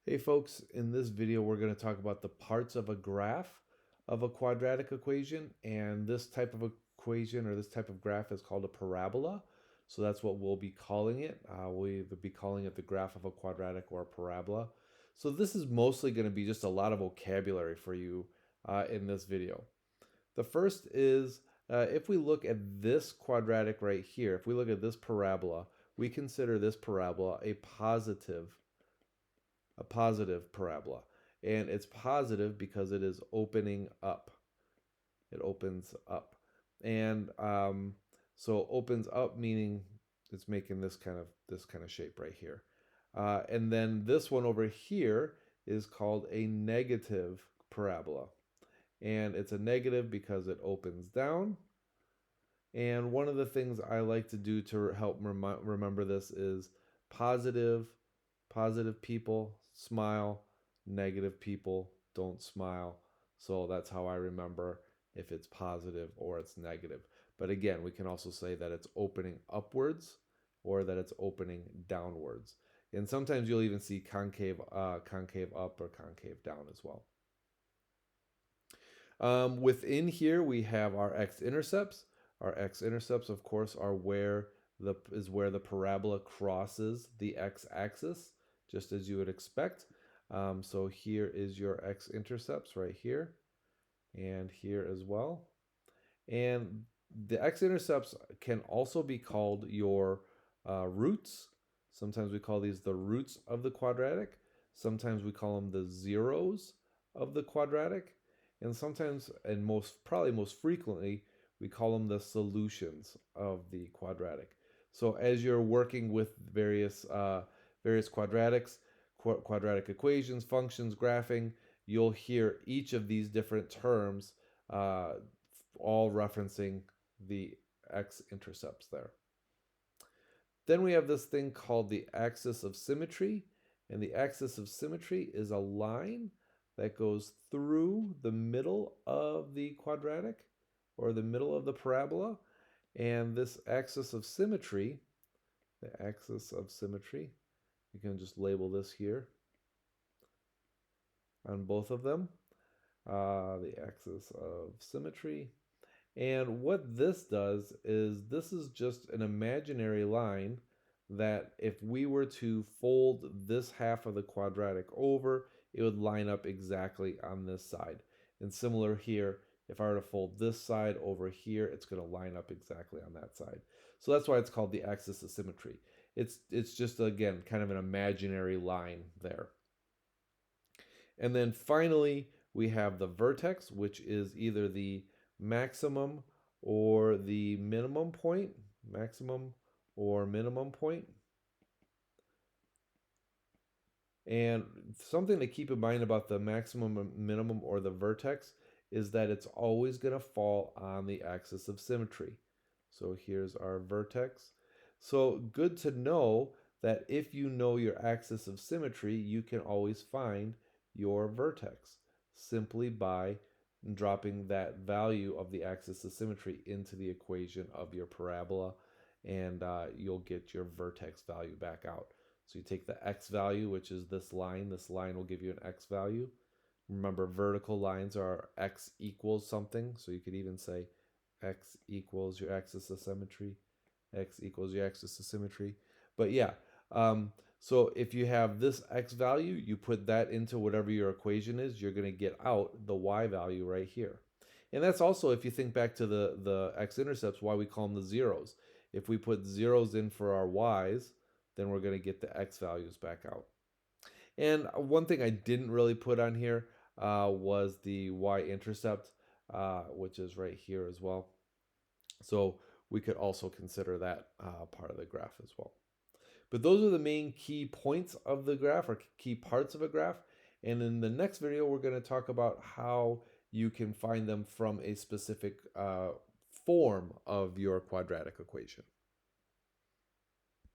Hey folks, in this video we're going to talk about the parts of a graph of a quadratic equation, and this type of equation or this type of graph is called a parabola. So that's what we'll be calling it. We'll either be calling it the graph of a quadratic or a parabola. So this is mostly going to be just a lot of vocabulary for you in this video. The first is if we look at this quadratic right here, if we look at this parabola, we consider this parabola a positive parabola. And it's positive because it is opening up. It opens up. And so opens up meaning it's making this kind of shape right here. And then this one over here is called a negative parabola. And it's a negative because it opens down. And one of the things I like to do to help remember this is positive people smile, negative people don't smile. So that's how I remember if it's positive or it's negative. But again, we can also say that it's opening upwards or that it's opening downwards. And sometimes you'll even see concave up or concave down as well. Within here, we have our x-intercepts. Our x-intercepts, of course, are where the parabola crosses the x-axis, just as you would expect. So here is your x-intercepts right here, and here as well. And the x-intercepts can also be called your roots. Sometimes we call these the roots of the quadratic. Sometimes we call them the zeros of the quadratic. And sometimes, and probably most frequently, we call them the solutions of the quadratic. So as you're working with various quadratic equations, functions, graphing, you'll hear each of these different terms all referencing the x-intercepts there. Then we have this thing called the axis of symmetry, and the axis of symmetry is a line that goes through the middle of the quadratic or the middle of the parabola. And this axis of symmetry, you can just label this here on both of them, the axis of symmetry. And what this does is this is just an imaginary line that if we were to fold this half of the quadratic over, it would line up exactly on this side. And similar here, if I were to fold this side over here, it's going to line up exactly on that side. So that's why it's called the axis of symmetry. It's just, again, kind of an imaginary line there. And then finally, we have the vertex, which is either the maximum or the minimum point, maximum or minimum point. And something to keep in mind about the maximum, minimum, or the vertex is that it's always going to fall on the axis of symmetry. So here's our vertex. So good to know that if you know your axis of symmetry, you can always find your vertex simply by dropping that value of the axis of symmetry into the equation of your parabola, and you'll get your vertex value back out. So you take the x value, which is this line will give you an x value. Remember, vertical lines are x equals something, so you could even say x equals your axis of symmetry, x equals your axis of symmetry. But yeah, so if you have this x value, you put that into whatever your equation is, you're going to get out the y value right here. And that's also, if you think back to the x-intercepts, why we call them the zeros. If we put zeros in for our y's, then we're going to get the x values back out. And one thing I didn't really put on here was the y-intercept, which is right here as well. So we could also consider that part of the graph as well. But those are the main key points of the graph, or key parts of a graph. And in the next video, we're going to talk about how you can find them from a specific form of your quadratic equation.